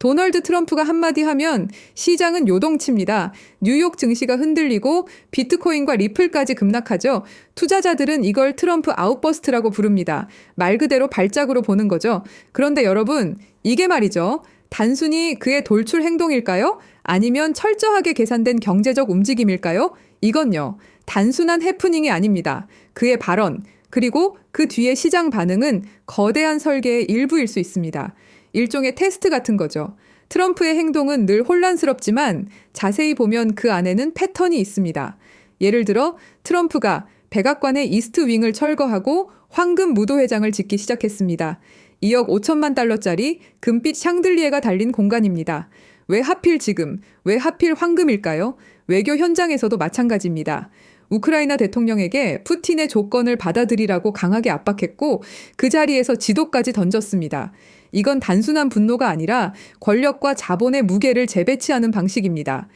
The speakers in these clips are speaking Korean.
도널드 트럼프가 한마디 하면 시장은 요동칩니다. 뉴욕 증시가 흔들리고 비트코인과 리플까지 급락하죠. 투자자들은 이걸 트럼프 아웃버스트라고 부릅니다. 말 그대로 발작으로 보는 거죠. 그런데 여러분, 이게 말이죠. 단순히 그의 돌출 행동일까요? 아니면 철저하게 계산된 경제적 움직임일까요? 이건요, 단순한 해프닝이 아닙니다. 그의 발언, 그리고 그 뒤의 시장 반응은 거대한 설계의 일부일 수 있습니다. 일종의 테스트 같은 거죠. 트럼프의 행동은 늘 혼란스럽지만 자세히 보면 그 안에는 패턴이 있습니다. 예를 들어 트럼프가 백악관의 이스트 윙을 철거하고 황금 무도회장을 짓기 시작했습니다. 2억 5천만 달러짜리 금빛 샹들리에가 달린 공간입니다. 왜 하필 지금, 왜 하필 황금일까요? 외교 현장에서도 마찬가지입니다. 우크라이나 대통령에게 푸틴의 조건을 받아들이라고 강하게 압박했고 그 자리에서 지도까지 던졌습니다. 이건 단순한 분노가 아니라 권력과 자본의 무게를 재배치하는 방식입니다.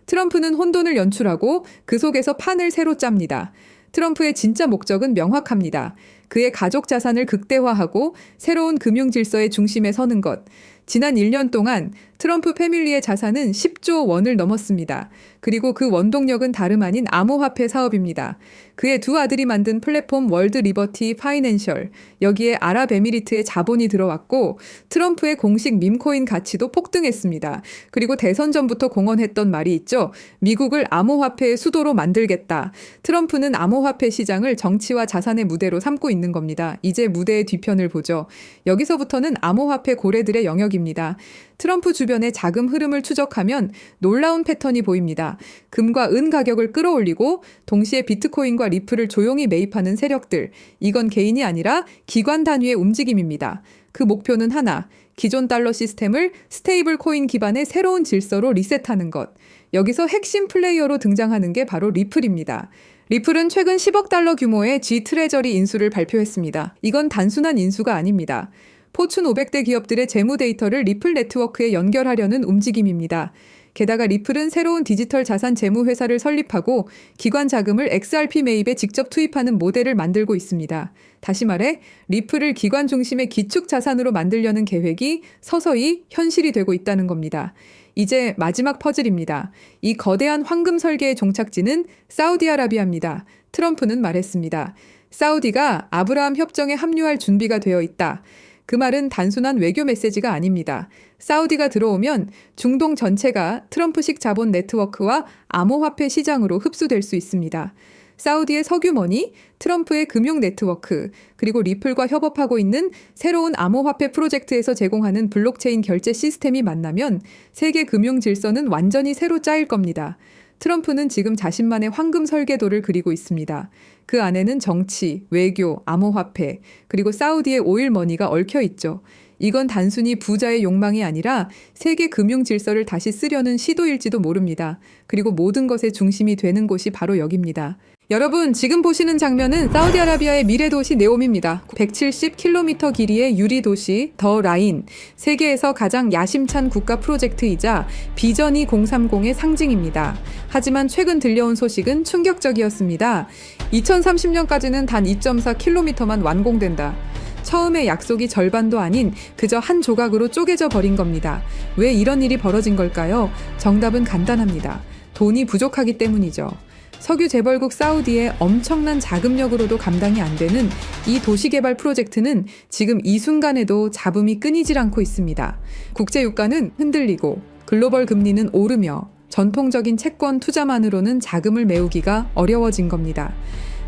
트럼프는 혼돈을 연출하고 그 속에서 판을 새로 짭니다. 트럼프의 진짜 목적은 명확합니다. 그의 가족 자산을 극대화하고 새로운 금융 질서의 중심에 서는 것. 지난 1년 동안 트럼프 패밀리의 자산은 10조 원을 넘었습니다. 그리고 그 원동력은 다름 아닌 암호화폐 사업입니다. 그의 두 아들이 만든 플랫폼 월드 리버티 파이낸셜, 여기에 아랍에미리트의 자본이 들어왔고 트럼프의 공식 밈코인 가치도 폭등했습니다. 그리고 대선 전부터 공언했던 말이 있죠. 미국을 암호화폐의 수도로 만들겠다. 트럼프는 암호화폐 시장을 정치와 자산의 무대로 삼고 있는 겁니다. 이제 무대의 뒤편을 보죠. 여기서부터는 암호화폐 고래들의 영역입니다. 트럼프 주변의 자금 흐름을 추적하면 놀라운 패턴이 보입니다. 금과 은 가격을 끌어올리고 동시에 비트코인과 리플을 조용히 매입하는 세력들. 이건 개인이 아니라 기관 단위의 움직임입니다. 그 목표는 하나, 기존 달러 시스템을 스테이블 코인 기반의 새로운 질서로 리셋하는 것. 여기서 핵심 플레이어로 등장하는 게 바로 리플입니다. 리플은 최근 10억 달러 규모의 G 트레저리 인수를 발표했습니다. 이건 단순한 인수가 아닙니다. 포춘 500대 기업들의 재무 데이터를 리플 네트워크에 연결하려는 움직임입니다. 게다가 리플은 새로운 디지털 자산 재무 회사를 설립하고 기관 자금을 XRP 매입에 직접 투입하는 모델을 만들고 있습니다. 다시 말해 리플을 기관 중심의 기축 자산으로 만들려는 계획이 서서히 현실이 되고 있다는 겁니다. 이제 마지막 퍼즐입니다. 이 거대한 황금 설계의 종착지는 사우디아라비아입니다. 트럼프는 말했습니다. 사우디가 아브라함 협정에 합류할 준비가 되어 있다. 그 말은 단순한 외교 메시지가 아닙니다. 사우디가 들어오면 중동 전체가 트럼프식 자본 네트워크와 암호화폐 시장으로 흡수될 수 있습니다. 사우디의 석유머니, 트럼프의 금융 네트워크, 그리고 리플과 협업하고 있는 새로운 암호화폐 프로젝트에서 제공하는 블록체인 결제 시스템이 만나면 세계 금융 질서는 완전히 새로 짜일 겁니다. 트럼프는 지금 자신만의 황금 설계도를 그리고 있습니다. 그 안에는 정치, 외교, 암호화폐, 그리고 사우디의 오일머니가 얽혀 있죠. 이건 단순히 부자의 욕망이 아니라 세계 금융 질서를 다시 쓰려는 시도일지도 모릅니다. 그리고 모든 것의 중심이 되는 곳이 바로 여기입니다. 여러분, 지금 보시는 장면은 사우디아라비아의 미래 도시 네옴입니다. 170km 길이의 유리 도시 더 라인, 세계에서 가장 야심찬 국가 프로젝트이자 비전 2030의 상징입니다. 하지만 최근 들려온 소식은 충격적이었습니다. 2030년까지는 단 2.4km만 완공된다. 처음의 약속이 절반도 아닌 그저 한 조각으로 쪼개져 버린 겁니다. 왜 이런 일이 벌어진 걸까요? 정답은 간단합니다. 돈이 부족하기 때문이죠. 석유 재벌국 사우디의 엄청난 자금력으로도 감당이 안 되는 이 도시개발 프로젝트는 지금 이 순간에도 잡음이 끊이질 않고 있습니다. 국제유가는 흔들리고 글로벌 금리는 오르며 전통적인 채권 투자만으로는 자금을 메우기가 어려워진 겁니다.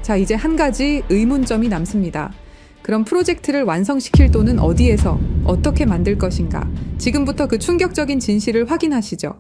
자, 이제 한 가지 의문점이 남습니다. 그럼 프로젝트를 완성시킬 돈은 어디에서 어떻게 만들 것인가? 지금부터 그 충격적인 진실을 확인하시죠.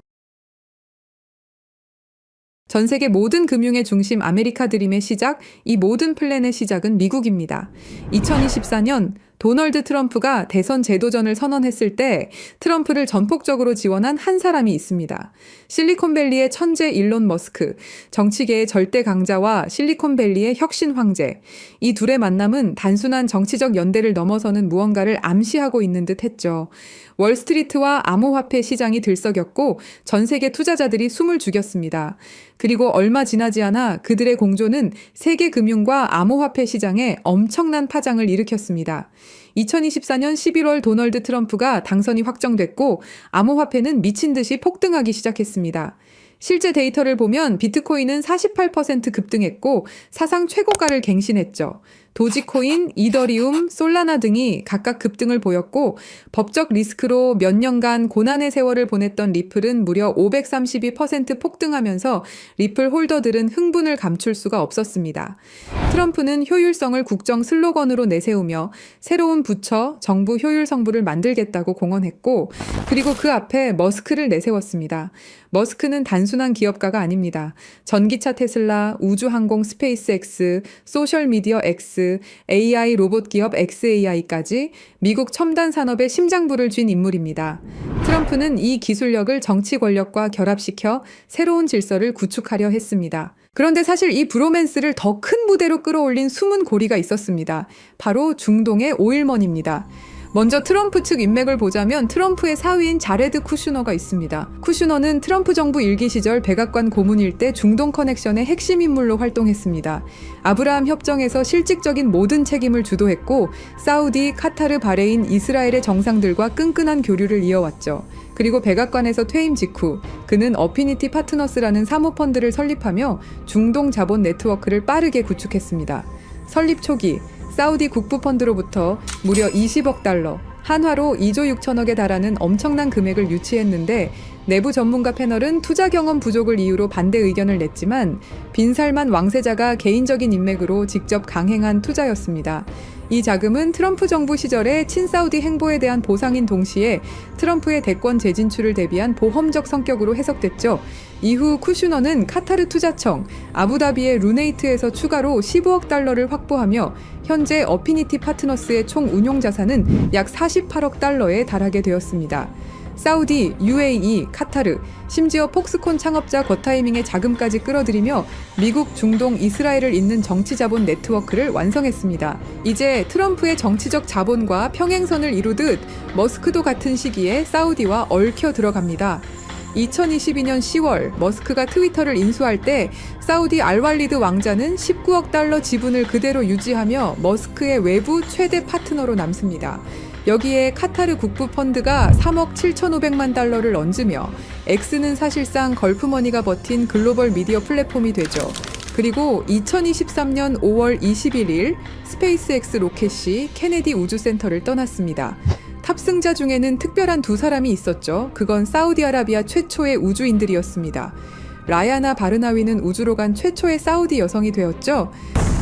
전 세계 모든 금융의 중심 아메리카 드림의 시작, 이 모든 플랜의 시작은 미국입니다. 2024년 도널드 트럼프가 대선 재도전을 선언했을 때 트럼프를 전폭적으로 지원한 한 사람이 있습니다. 실리콘밸리의 천재 일론 머스크, 정치계의 절대 강자와 실리콘밸리의 혁신 황제. 이 둘의 만남은 단순한 정치적 연대를 넘어서는 무언가를 암시하고 있는 듯 했죠. 월스트리트와 암호화폐 시장이 들썩였고 전 세계 투자자들이 숨을 죽였습니다. 그리고 얼마 지나지 않아 그들의 공조는 세계 금융과 암호화폐 시장에 엄청난 파장을 일으켰습니다. 2024년 11월 도널드 트럼프가 당선이 확정됐고 암호화폐는 미친 듯이 폭등하기 시작했습니다. 실제 데이터를 보면 비트코인은 48% 급등했고 사상 최고가를 갱신했죠. 도지코인, 이더리움, 솔라나 등이 각각 급등을 보였고 법적 리스크로 몇 년간 고난의 세월을 보냈던 리플은 무려 532% 폭등하면서 리플 홀더들은 흥분을 감출 수가 없었습니다. 트럼프는 효율성을 국정 슬로건으로 내세우며 새로운 부처, 정부 효율 성부를 만들겠다고 공언했고 그리고 그 앞에 머스크를 내세웠습니다. 머스크는 단순한 기업가가 아닙니다. 전기차 테슬라, 우주항공 스페이스X, 소셜미디어 X, AI 로봇 기업 xAI까지 미국 첨단 산업의 심장부를 쥔 인물입니다. 트럼프는 이 기술력을 정치 권력과 결합시켜 새로운 질서를 구축하려 했습니다. 그런데 사실 이 브로맨스를 더 큰 무대로 끌어올린 숨은 고리가 있었습니다. 바로 중동의 오일먼입니다. 먼저 트럼프 측 인맥을 보자면 트럼프의 사위인 자레드 쿠슈너가 있습니다. 쿠슈너는 트럼프 정부 일기 시절 백악관 고문일 때 중동 커넥션의 핵심 인물로 활동했습니다. 아브라함 협정에서 실질적인 모든 책임을 주도했고 사우디, 카타르, 바레인, 이스라엘의 정상들과 끈끈한 교류를 이어왔죠. 그리고 백악관에서 퇴임 직후 그는 어피니티 파트너스라는 사모펀드를 설립하며 중동 자본 네트워크를 빠르게 구축했습니다. 설립 초기 사우디 국부펀드로부터 무려 20억 달러, 한화로 2조 6천억에 달하는 엄청난 금액을 유치했는데 내부 전문가 패널은 투자 경험 부족을 이유로 반대 의견을 냈지만 빈살만 왕세자가 개인적인 인맥으로 직접 강행한 투자였습니다. 이 자금은 트럼프 정부 시절의 친사우디 행보에 대한 보상인 동시에 트럼프의 대권 재진출을 대비한 보험적 성격으로 해석됐죠. 이후 쿠슈너는 카타르 투자청, 아부다비의 루네이트에서 추가로 15억 달러를 확보하며 현재 어피니티 파트너스의 총 운용 자산은 약 48억 달러에 달하게 되었습니다. 사우디, UAE, 카타르, 심지어 폭스콘 창업자 거타이밍의 자금까지 끌어들이며 미국, 중동, 이스라엘을 잇는 정치 자본 네트워크를 완성했습니다. 이제 트럼프의 정치적 자본과 평행선을 이루듯 머스크도 같은 시기에 사우디와 얽혀 들어갑니다. 2022년 10월 머스크가 트위터를 인수할 때 사우디 알왈리드 왕자는 19억 달러 지분을 그대로 유지하며 머스크의 외부 최대 파트너로 남습니다. 여기에 카타르 국부펀드가 3억 7,500만 달러를 얹으며 X는 사실상 걸프머니가 버틴 글로벌 미디어 플랫폼이 되죠. 그리고 2023년 5월 21일 스페이스X 로켓이 케네디 우주센터를 떠났습니다. 탑승자 중에는 특별한 두 사람이 있었죠. 그건 사우디아라비아 최초의 우주인들이었습니다. 라야나 바르나위는 우주로 간 최초의 사우디 여성이 되었죠.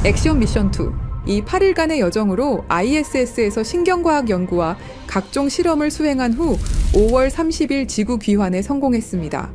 액션 미션 2. 이 8일간의 여정으로 ISS에서 신경과학 연구와 각종 실험을 수행한 후 5월 30일 지구 귀환에 성공했습니다.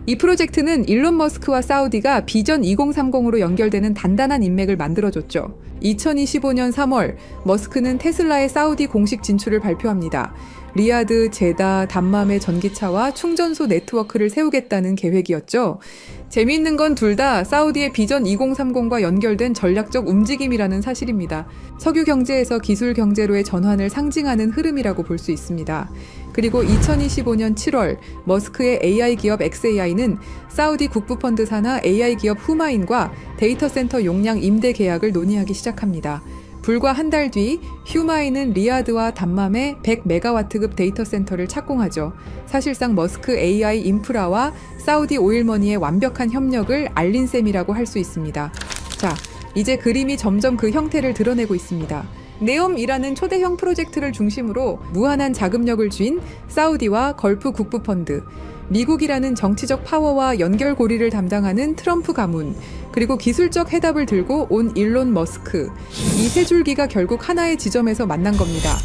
이 프로젝트는 일론 머스크와 사우디가 비전 2030으로 연결되는 단단한 인맥을 만들어줬죠. 2025년 3월 머스크는 테슬라의 사우디 공식 진출을 발표합니다. 리야드, 제다, 담맘의 전기차와 충전소 네트워크를 세우겠다는 계획이었죠. 재미있는 건 둘 다 사우디의 비전 2030과 연결된 전략적 움직임이라는 사실입니다. 석유 경제에서 기술 경제로의 전환을 상징하는 흐름이라고 볼 수 있습니다. 그리고 2025년 7월 머스크의 AI 기업 xAI는 사우디 국부펀드 산하 AI 기업 후마인과 데이터 센터 용량 임대 계약을 논의하기 시작합니다. 불과 한 달 뒤 휴마인은 리야드와 담맘에 100메가와트급 데이터 센터를 착공하죠. 사실상 머스크 AI 인프라와 사우디 오일머니의 완벽한 협력을 알린 셈이라고 할 수 있습니다. 자, 이제 그림이 점점 그 형태를 드러내고 있습니다. 네옴이라는 초대형 프로젝트를 중심으로 무한한 자금력을 쥔 사우디와 걸프 국부펀드, 미국이라는 정치적 파워와 연결고리를 담당하는 트럼프 가문, 그리고 기술적 해답을 들고 온 일론 머스크, 이 세 줄기가 결국 하나의 지점에서 만난 겁니다.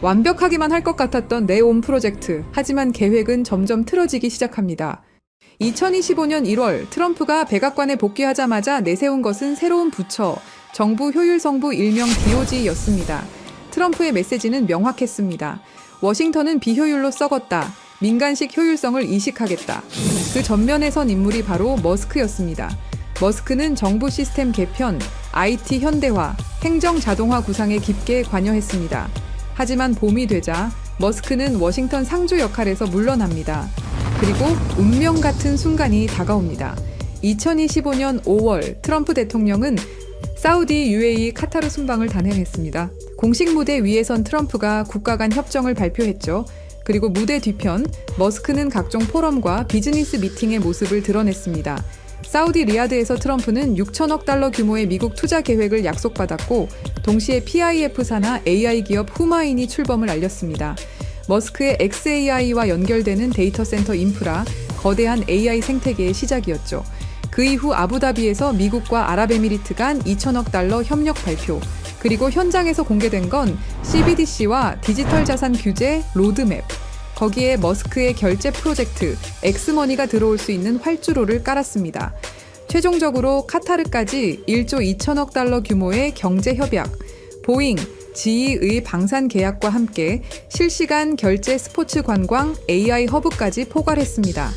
완벽하기만 할 것 같았던 네옴 프로젝트, 하지만 계획은 점점 틀어지기 시작합니다. 2025년 1월 트럼프가 백악관에 복귀하자마자 내세운 것은 새로운 부처, 정부 효율성부 일명 DOG였습니다. 트럼프의 메시지는 명확했습니다. 워싱턴은 비효율로 썩었다. 민간식 효율성을 이식하겠다. 그 전면에 선 인물이 바로 머스크였습니다. 머스크는 정부 시스템 개편, IT 현대화, 행정 자동화 구상에 깊게 관여했습니다. 하지만 봄이 되자 머스크는 워싱턴 상주 역할에서 물러납니다. 그리고 운명 같은 순간이 다가옵니다. 2025년 5월 트럼프 대통령은 사우디, UAE, 카타르 순방을 단행했습니다. 공식 무대 위에선 트럼프가 국가 간 협정을 발표했죠. 그리고 무대 뒤편, 머스크는 각종 포럼과 비즈니스 미팅의 모습을 드러냈습니다. 사우디 리야드에서 트럼프는 6천억 달러 규모의 미국 투자 계획을 약속받았고 동시에 PIF 산하 AI 기업 후마인이 출범을 알렸습니다. 머스크의 XAI와 연결되는 데이터 센터 인프라, 거대한 AI 생태계의 시작이었죠. 그 이후 아부다비에서 미국과 아랍에미리트 간 2천억 달러 협력 발표, 그리고 현장에서 공개된 건 CBDC와 디지털 자산 규제 로드맵, 거기에 머스크의 결제 프로젝트 엑스머니가 들어올 수 있는 활주로를 깔았습니다. 최종적으로 카타르까지 1조 2천억 달러 규모의 경제 협약, 보잉, GE의 방산 계약과 함께 실시간 결제 스포츠 관광 AI 허브까지 포괄했습니다.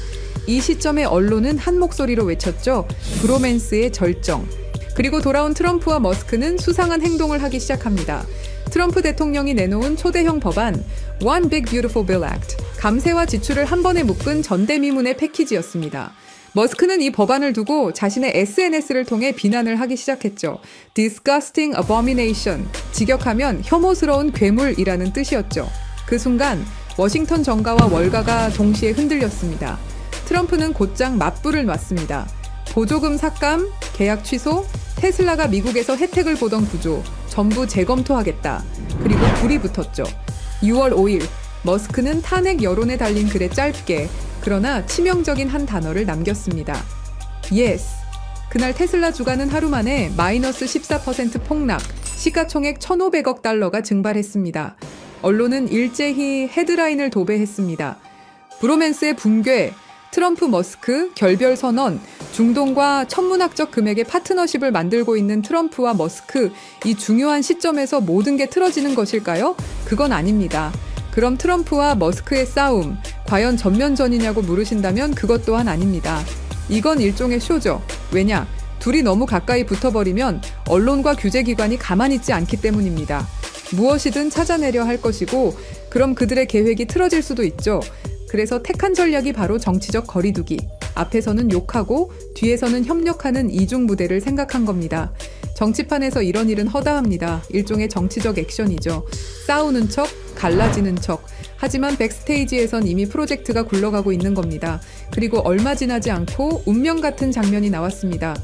이 시점에 언론은 한 목소리로 외쳤죠. 브로맨스의 절정. 그리고 돌아온 트럼프와 머스크는 수상한 행동을 하기 시작합니다. 트럼프 대통령이 내놓은 초대형 법안 One Big Beautiful Bill Act, 감세와 지출을 한 번에 묶은 전대미문의 패키지였습니다. 머스크는 이 법안을 두고 자신의 SNS를 통해 비난을 하기 시작했죠. Disgusting abomination, 직역하면 혐오스러운 괴물이라는 뜻이었죠. 그 순간 워싱턴 정가와 월가가 동시에 흔들렸습니다. 트럼프는 곧장 맞불을 놨습니다. 보조금 삭감, 계약 취소, 테슬라가 미국에서 혜택을 보던 구조 전부 재검토하겠다. 그리고 불이 붙었죠. 6월 5일 머스크는 탄핵 여론에 달린 글에 짧게 그러나 치명적인 한 단어를 남겼습니다. Yes. 그날 테슬라 주가는 하루 만에 마이너스 14% 폭락, 시가총액 1,500억 달러가 증발했습니다. 언론은 일제히 헤드라인을 도배했습니다. 브로맨스의 붕괴, 트럼프 머스크 결별 선언, 중동과 천문학적 금액의 파트너십을 만들고 있는 트럼프와 머스크, 이 중요한 시점에서 모든 게 틀어지는 것일까요? 그건 아닙니다. 그럼 트럼프와 머스크의 싸움, 과연 전면전이냐고 물으신다면 그것 또한 아닙니다. 이건 일종의 쇼죠. 왜냐? 둘이 너무 가까이 붙어버리면 언론과 규제기관이 가만히 있지 않기 때문입니다. 무엇이든 찾아내려 할 것이고, 그럼 그들의 계획이 틀어질 수도 있죠. 그래서 택한 전략이 바로 정치적 거리두기. 앞에서는 욕하고 뒤에서는 협력하는 이중무대를 생각한 겁니다. 정치판에서 이런 일은 허다합니다. 일종의 정치적 액션이죠. 싸우는 척, 갈라지는 척. 하지만 백스테이지에선 이미 프로젝트가 굴러가고 있는 겁니다. 그리고 얼마 지나지 않고 운명 같은 장면이 나왔습니다.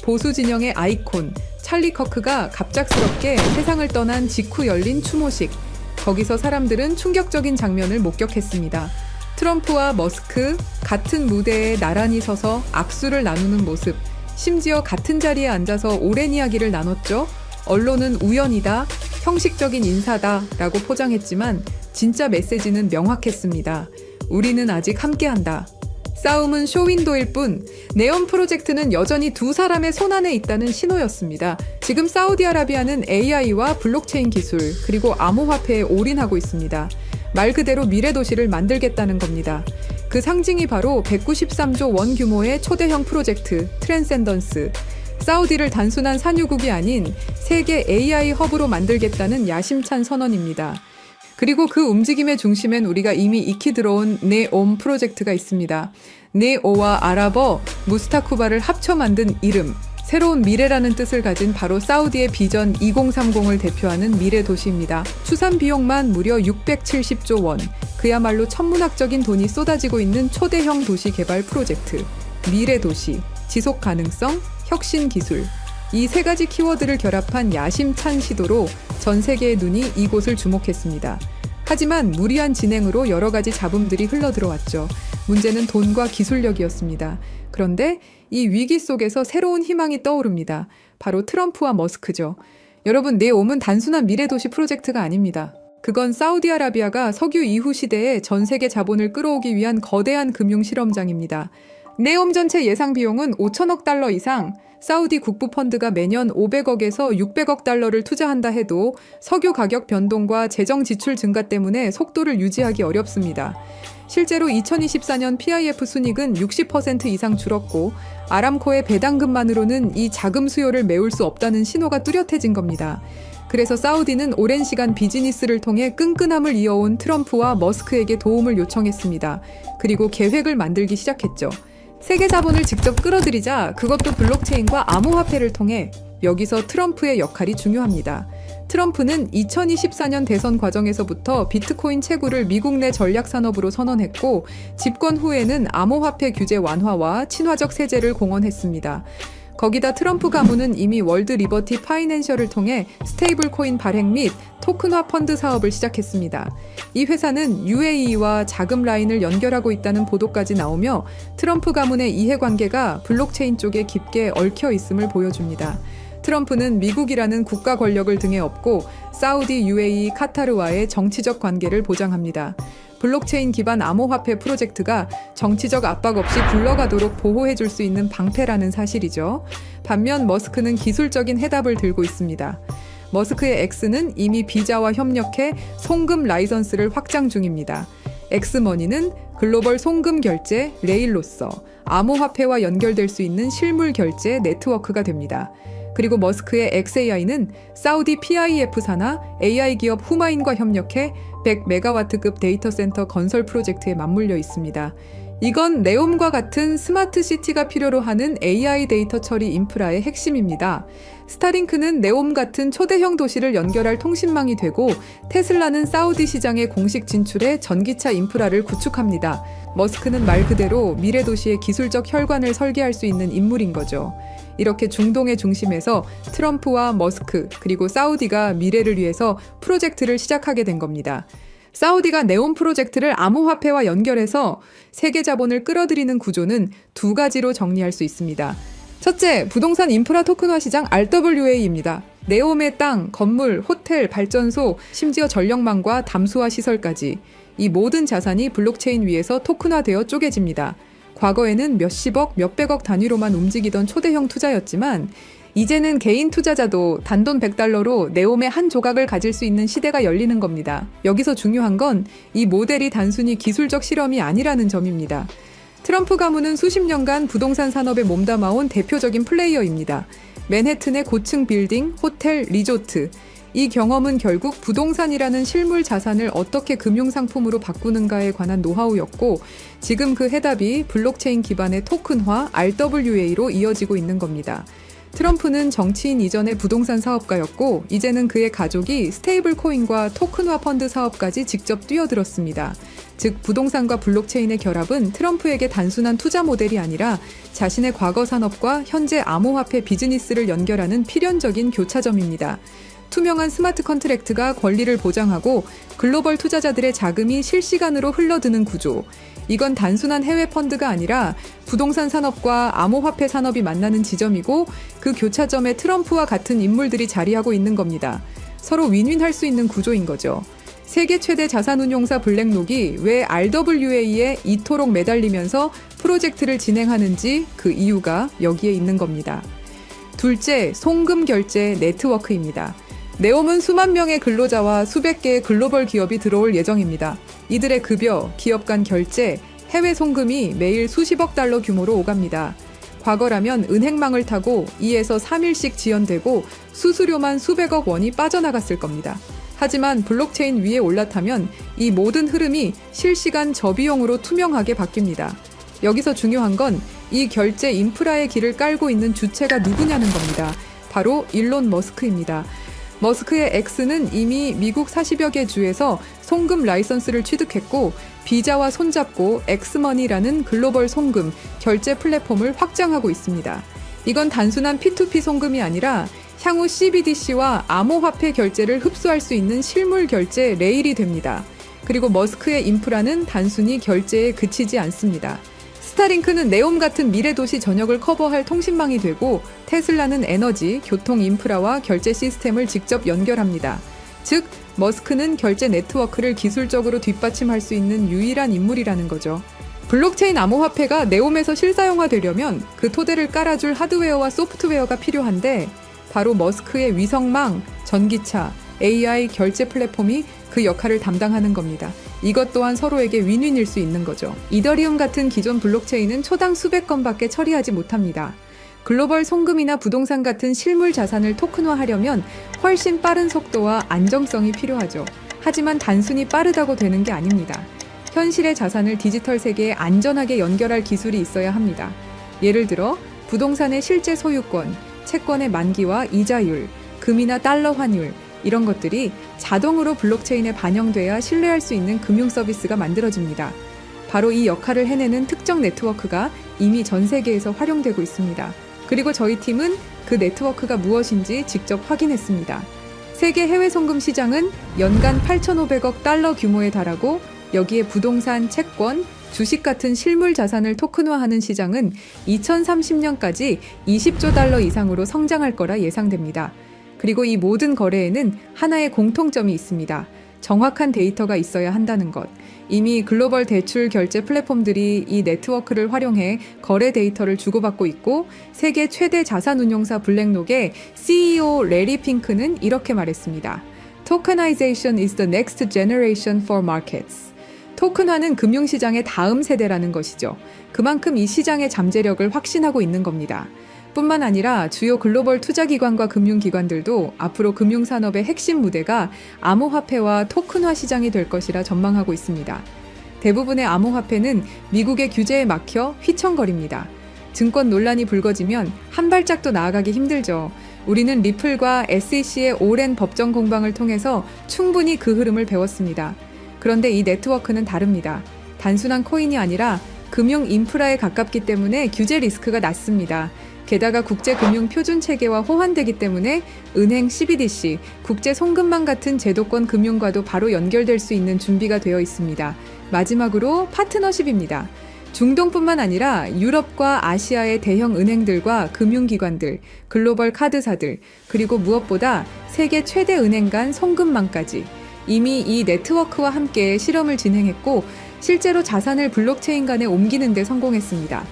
보수 진영의 아이콘, 찰리 커크가 갑작스럽게 세상을 떠난 직후 열린 추모식. 거기서 사람들은 충격적인 장면을 목격했습니다. 트럼프와 머스크 같은 무대에 나란히 서서 악수를 나누는 모습, 심지어 같은 자리에 앉아서 오랜 이야기를 나눴죠. 언론은 우연이다, 형식적인 인사다 라고 포장했지만 진짜 메시지는 명확했습니다. 우리는 아직 함께한다. 싸움은 쇼윈도일 뿐 네온 프로젝트는 여전히 두 사람의 손안에 있다는 신호였습니다. 지금 사우디아라비아는 AI와 블록체인 기술 그리고 암호화폐에 올인하고 있습니다. 말 그대로 미래 도시를 만들겠다는 겁니다. 그 상징이 바로 193조 원 규모의 초대형 프로젝트 트랜센던스. 사우디를 단순한 산유국이 아닌 세계 AI 허브로 만들겠다는 야심찬 선언입니다. 그리고 그 움직임의 중심엔 우리가 이미 익히 들어온 네옴 프로젝트가 있습니다. 네오와 아랍어 무스타쿠바를 합쳐 만든 이름, 새로운 미래라는 뜻을 가진 바로 사우디의 비전 2030을 대표하는 미래 도시입니다. 추산 비용만 무려 670조 원, 그야말로 천문학적인 돈이 쏟아지고 있는 초대형 도시 개발 프로젝트. 미래 도시, 지속 가능성, 혁신 기술. 이 세 가지 키워드를 결합한 야심찬 시도로 전 세계의 눈이 이곳을 주목했습니다. 하지만 무리한 진행으로 여러 가지 잡음들이 흘러들어왔죠. 문제는 돈과 기술력이었습니다. 그런데 이 위기 속에서 새로운 희망이 떠오릅니다. 바로 트럼프와 머스크죠. 여러분, 네옴은 단순한 미래도시 프로젝트가 아닙니다. 그건 사우디아라비아가 석유 이후 시대에 전 세계 자본을 끌어오기 위한 거대한 금융 실험장입니다. 네옴 전체 예상 비용은 5천억 달러 이상, 사우디 국부 펀드가 매년 500억에서 600억 달러를 투자한다 해도 석유 가격 변동과 재정 지출 증가 때문에 속도를 유지하기 어렵습니다. 실제로 2024년 PIF 순이익은 60% 이상 줄었고 아람코의 배당금만으로는 이 자금 수요를 메울 수 없다는 신호가 뚜렷해진 겁니다. 그래서 사우디는 오랜 시간 비즈니스를 통해 끈끈함을 이어온 트럼프와 머스크에게 도움을 요청했습니다. 그리고 계획을 만들기 시작했죠. 세계 자본을 직접 끌어들이자 그것도 블록체인과 암호화폐를 통해 여기서 트럼프의 역할이 중요합니다. 트럼프는 2024년 대선 과정에서부터 비트코인 채굴을 미국 내 전략 산업으로 선언했고 집권 후에는 암호화폐 규제 완화와 친화적 세제를 공언했습니다. 거기다 트럼프 가문은 이미 월드 리버티 파이낸셜을 통해 스테이블 코인 발행 및 토큰화 펀드 사업을 시작했습니다. 이 회사는 UAE와 자금 라인을 연결하고 있다는 보도까지 나오며 트럼프 가문의 이해관계가 블록체인 쪽에 깊게 얽혀 있음을 보여줍니다. 트럼프는 미국이라는 국가 권력을 등에 업고 사우디, UAE, 카타르와의 정치적 관계를 보장합니다. 블록체인 기반 암호화폐 프로젝트가 정치적 압박 없이 굴러가도록 보호해줄 수 있는 방패라는 사실이죠. 반면 머스크는 기술적인 해답을 들고 있습니다. 머스크의 X는 이미 비자와 협력해 송금 라이선스를 확장 중입니다. 엑스머니는 글로벌 송금 결제 레일로서 암호화폐와 연결될 수 있는 실물 결제 네트워크가 됩니다. 그리고 머스크의 XAI는 사우디 PIF 산하 AI 기업 후마인과 협력해 100메가와트급 데이터 센터 건설 프로젝트에 맞물려 있습니다. 이건 네옴과 같은 스마트 시티가 필요로 하는 AI 데이터 처리 인프라의 핵심입니다. 스타링크는 네옴 같은 초대형 도시를 연결할 통신망이 되고 테슬라는 사우디 시장의 공식 진출에 전기차 인프라를 구축합니다. 머스크는 말 그대로 미래 도시의 기술적 혈관을 설계할 수 있는 인물인 거죠. 이렇게 중동의 중심에서 트럼프와 머스크 그리고 사우디가 미래를 위해서 프로젝트를 시작하게 된 겁니다. 사우디가 네온 프로젝트를 암호화폐와 연결해서 세계 자본을 끌어들이는 구조는 두 가지로 정리할 수 있습니다. 첫째, 부동산 인프라 토큰화 시장 RWA입니다. 네옴의 땅, 건물, 호텔, 발전소, 심지어 전력망과 담수화 시설까지 이 모든 자산이 블록체인 위에서 토큰화되어 쪼개집니다. 과거에는 몇십억, 몇백억 단위로만 움직이던 초대형 투자였지만 이제는 개인 투자자도 단돈 $100로 네옴의 한 조각을 가질 수 있는 시대가 열리는 겁니다. 여기서 중요한 건 이 모델이 단순히 기술적 실험이 아니라는 점입니다. 트럼프 가문은 수십 년간 부동산 산업에 몸담아온 대표적인 플레이어입니다. 맨해튼의 고층 빌딩, 호텔, 리조트. 이 경험은 결국 부동산이라는 실물 자산을 어떻게 금융상품으로 바꾸는가에 관한 노하우였고 지금 그 해답이 블록체인 기반의 토큰화 RWA로 이어지고 있는 겁니다. 트럼프는 정치인 이전의 부동산 사업가였고 이제는 그의 가족이 스테이블 코인과 토큰화 펀드 사업까지 직접 뛰어들었습니다. 즉 부동산과 블록체인의 결합은 트럼프에게 단순한 투자 모델이 아니라 자신의 과거 산업과 현재 암호화폐 비즈니스를 연결하는 필연적인 교차점입니다. 투명한 스마트 컨트랙트가 권리를 보장하고 글로벌 투자자들의 자금이 실시간으로 흘러드는 구조. 이건 단순한 해외 펀드가 아니라 부동산 산업과 암호화폐 산업이 만나는 지점이고 그 교차점에 트럼프와 같은 인물들이 자리하고 있는 겁니다. 서로 윈윈할 수 있는 구조인 거죠. 세계 최대 자산운용사 블랙록이 왜 RWA에 이토록 매달리면서 프로젝트를 진행하는지 그 이유가 여기에 있는 겁니다. 둘째, 송금 결제 네트워크입니다. 네옴은 수만 명의 근로자와 수백 개의 글로벌 기업이 들어올 예정입니다. 이들의 급여, 기업 간 결제, 해외 송금이 매일 수십억 달러 규모로 오갑니다. 과거라면 은행망을 타고 2에서 3일씩 지연되고 수수료만 수백억 원이 빠져나갔을 겁니다. 하지만 블록체인 위에 올라타면 이 모든 흐름이 실시간 저비용으로 투명하게 바뀝니다. 여기서 중요한 건 이 결제 인프라의 길을 깔고 있는 주체가 누구냐는 겁니다. 바로 일론 머스크입니다. 머스크의 X는 이미 미국 40여 개 주에서 송금 라이선스를 취득했고 비자와 손잡고 엑스머니라는 글로벌 송금, 결제 플랫폼을 확장하고 있습니다. 이건 단순한 P2P 송금이 아니라 향후 CBDC와 암호화폐 결제를 흡수할 수 있는 실물 결제 레일이 됩니다. 그리고 머스크의 인프라는 단순히 결제에 그치지 않습니다. 스타링크는 네옴 같은 미래 도시 전역을 커버할 통신망이 되고 테슬라는 에너지, 교통 인프라와 결제 시스템을 직접 연결합니다. 즉, 머스크는 결제 네트워크를 기술적으로 뒷받침할 수 있는 유일한 인물이라는 거죠. 블록체인 암호화폐가 네옴에서 실사용화되려면 그 토대를 깔아줄 하드웨어와 소프트웨어가 필요한데 바로 머스크의 위성망, 전기차, AI 결제 플랫폼이 그 역할을 담당하는 겁니다. 이것 또한 서로에게 윈윈일 수 있는 거죠. 이더리움 같은 기존 블록체인은 초당 수백 건밖에 처리하지 못합니다. 글로벌 송금이나 부동산 같은 실물 자산을 토큰화하려면 훨씬 빠른 속도와 안정성이 필요하죠. 하지만 단순히 빠르다고 되는 게 아닙니다. 현실의 자산을 디지털 세계에 안전하게 연결할 기술이 있어야 합니다. 예를 들어 부동산의 실제 소유권, 채권의 만기와 이자율, 금이나 달러 환율, 이런 것들이 자동으로 블록체인에 반영돼야 신뢰할 수 있는 금융 서비스가 만들어집니다. 바로 이 역할을 해내는 특정 네트워크가 이미 전 세계에서 활용되고 있습니다. 그리고 저희 팀은 그 네트워크가 무엇인지 직접 확인했습니다. 세계 해외 송금 시장은 연간 8,500억 달러 규모에 달하고 여기에 부동산, 채권, 주식 같은 실물 자산을 토큰화하는 시장은 2030년까지 20조 달러 이상으로 성장할 거라 예상됩니다. 그리고 이 모든 거래에는 하나의 공통점이 있습니다. 정확한 데이터가 있어야 한다는 것. 이미 글로벌 대출 결제 플랫폼들이 이 네트워크를 활용해 거래 데이터를 주고받고 있고 세계 최대 자산운용사 블랙록의 CEO 레리 핑크는 이렇게 말했습니다. Tokenization is the next generation for markets. 토큰화는 금융시장의 다음 세대라는 것이죠. 그만큼 이 시장의 잠재력을 확신하고 있는 겁니다. 뿐만 아니라 주요 글로벌 투자기관과 금융기관들도 앞으로 금융산업의 핵심 무대가 암호화폐와 토큰화 시장이 될 것이라 전망하고 있습니다. 대부분의 암호화폐는 미국의 규제에 막혀 휘청거립니다. 증권 논란이 불거지면 한 발짝도 나아가기 힘들죠. 우리는 리플과 SEC의 오랜 법정 공방을 통해서 충분히 그 흐름을 배웠습니다. 그런데 이 네트워크는 다릅니다. 단순한 코인이 아니라 금융 인프라에 가깝기 때문에 규제 리스크가 낮습니다. 게다가 국제금융표준체계와 호환되기 때문에 은행 CBDC, 국제송금망 같은 제도권 금융과도 바로 연결될 수 있는 준비가 되어 있습니다. 마지막으로 파트너십입니다. 중동뿐만 아니라 유럽과 아시아의 대형 은행들과 금융기관들, 글로벌 카드사들, 그리고 무엇보다 세계 최대 은행 간 송금망까지 이미 이 네트워크와 함께 실험을 진행했고 실제로 자산을 블록체인 간에 옮기는 데 성공했습니다.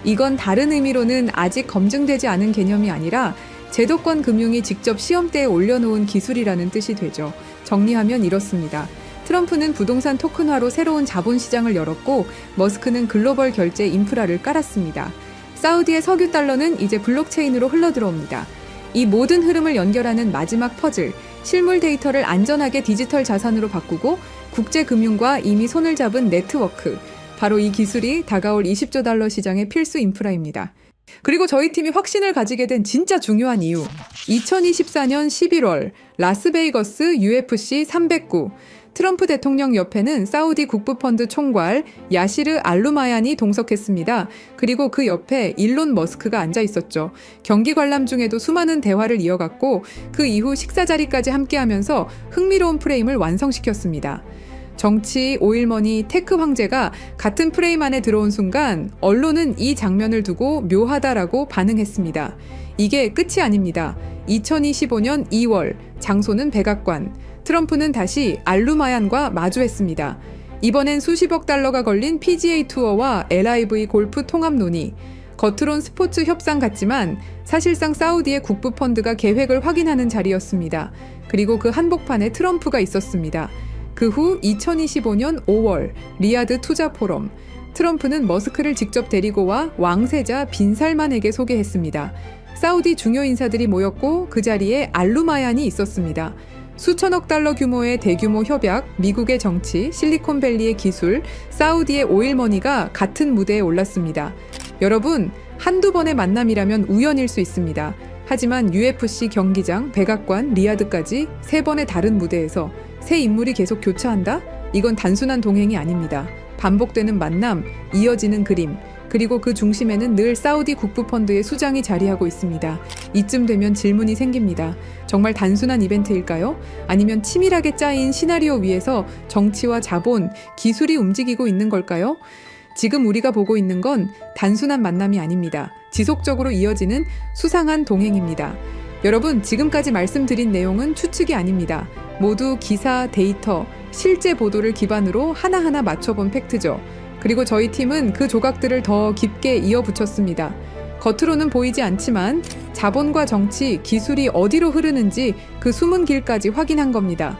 이건 다른 의미로는 아직 검증되지 않은 개념이 아니라 제도권 금융이 직접 시험대에 올려놓은 기술이라는 뜻이 되죠. 정리하면 이렇습니다. 트럼프는 부동산 토큰화로 새로운 자본시장을 열었고 머스크는 글로벌 결제 인프라를 깔았습니다. 사우디의 석유 달러는 이제 블록체인으로 흘러들어옵니다. 이 모든 흐름을 연결하는 마지막 퍼즐, 실물 데이터를 안전하게 디지털 자산으로 바꾸고 국제금융과 이미 손을 잡은 네트워크, 바로 이 기술이 다가올 20조 달러 시장의 필수 인프라입니다. 그리고 저희 팀이 확신을 가지게 된 진짜 중요한 이유. 2024년 11월 라스베이거스 UFC 309 트럼프 대통령 옆에는 사우디 국부펀드 총괄 야시르 알루마얀이 동석했습니다. 그리고 그 옆에 일론 머스크가 앉아 있었죠. 경기 관람 중에도 수많은 대화를 이어갔고 그 이후 식사 자리까지 함께하면서 흥미로운 프레임을 완성시켰습니다. 정치, 오일머니, 테크 황제가 같은 프레임 안에 들어온 순간 언론은 이 장면을 두고 묘하다라고 반응했습니다. 이게 끝이 아닙니다. 2025년 2월, 장소는 백악관. 트럼프는 다시 알루마얀과 마주했습니다. 이번엔 수십억 달러가 걸린 PGA 투어와 LIV 골프 통합 논의. 겉으론 스포츠 협상 같지만 사실상 사우디의 국부펀드가 계획을 확인하는 자리였습니다. 그리고 그 한복판에 트럼프가 있었습니다. 그 후 2025년 5월 리야드 투자 포럼. 트럼프는 머스크를 직접 데리고 와 왕세자 빈 살만에게 소개했습니다. 사우디 중요 인사들이 모였고 그 자리에 알루마얀이 있었습니다. 수천억 달러 규모의 대규모 협약, 미국의 정치, 실리콘밸리의 기술, 사우디의 오일머니가 같은 무대에 올랐습니다. 여러분, 한두 번의 만남이라면 우연일 수 있습니다. 하지만 UFC 경기장, 백악관, 리야드까지 3번의 다른 무대에서 새 인물이 계속 교차한다? 이건 단순한 동행이 아닙니다. 반복되는 만남, 이어지는 그림, 그리고 그 중심에는 늘 사우디 국부펀드의 수장이 자리하고 있습니다. 이쯤 되면 질문이 생깁니다. 정말 단순한 이벤트일까요? 아니면 치밀하게 짜인 시나리오 위에서 정치와 자본, 기술이 움직이고 있는 걸까요? 지금 우리가 보고 있는 건 단순한 만남이 아닙니다. 지속적으로 이어지는 수상한 동행입니다. 여러분, 지금까지 말씀드린 내용은 추측이 아닙니다. 모두 기사, 데이터, 실제 보도를 기반으로 하나하나 맞춰본 팩트죠. 그리고 저희 팀은 그 조각들을 더 깊게 이어붙였습니다. 겉으로는 보이지 않지만 자본과 정치, 기술이 어디로 흐르는지 그 숨은 길까지 확인한 겁니다.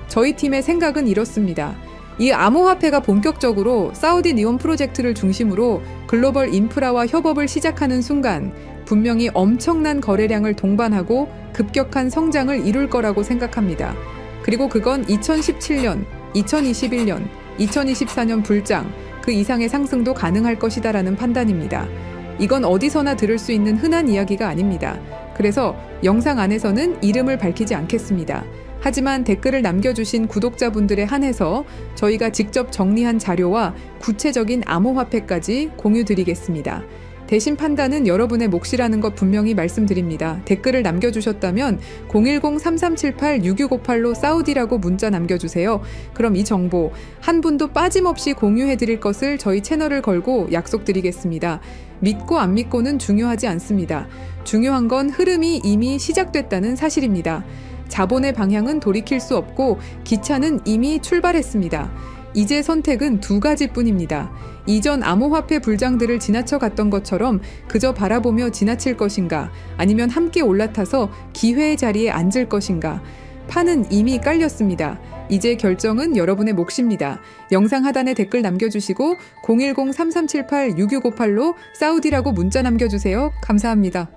저희 팀의 생각은 이렇습니다. 이 암호화폐가 본격적으로 사우디 니온 프로젝트를 중심으로 글로벌 인프라와 협업을 시작하는 순간 분명히 엄청난 거래량을 동반하고 급격한 성장을 이룰 거라고 생각합니다. 그리고 그건 2017년, 2021년, 2024년 불장, 그 이상의 상승도 가능할 것이다라는 판단입니다. 이건 어디서나 들을 수 있는 흔한 이야기가 아닙니다. 그래서 영상 안에서는 이름을 밝히지 않겠습니다. 하지만 댓글을 남겨주신 구독자분들에 한해서 저희가 직접 정리한 자료와 구체적인 암호화폐까지 공유드리겠습니다. 대신 판단은 여러분의 몫이라는 것 분명히 말씀드립니다. 댓글을 남겨주셨다면 010-3378-6658로 사우디라고 문자 남겨주세요. 그럼 이 정보 한 분도 빠짐없이 공유해드릴 것을 저희 채널을 걸고 약속드리겠습니다. 믿고 안 믿고는 중요하지 않습니다. 중요한 건 흐름이 이미 시작됐다는 사실입니다. 자본의 방향은 돌이킬 수 없고 기차는 이미 출발했습니다. 이제 선택은 두 가지뿐입니다. 이전 암호화폐 불장들을 지나쳐 갔던 것처럼 그저 바라보며 지나칠 것인가, 아니면 함께 올라타서 기회의 자리에 앉을 것인가. 판은 이미 깔렸습니다. 이제 결정은 여러분의 몫입니다. 영상 하단에 댓글 남겨주시고 010-3378-6658로 사우디라고 문자 남겨주세요. 감사합니다.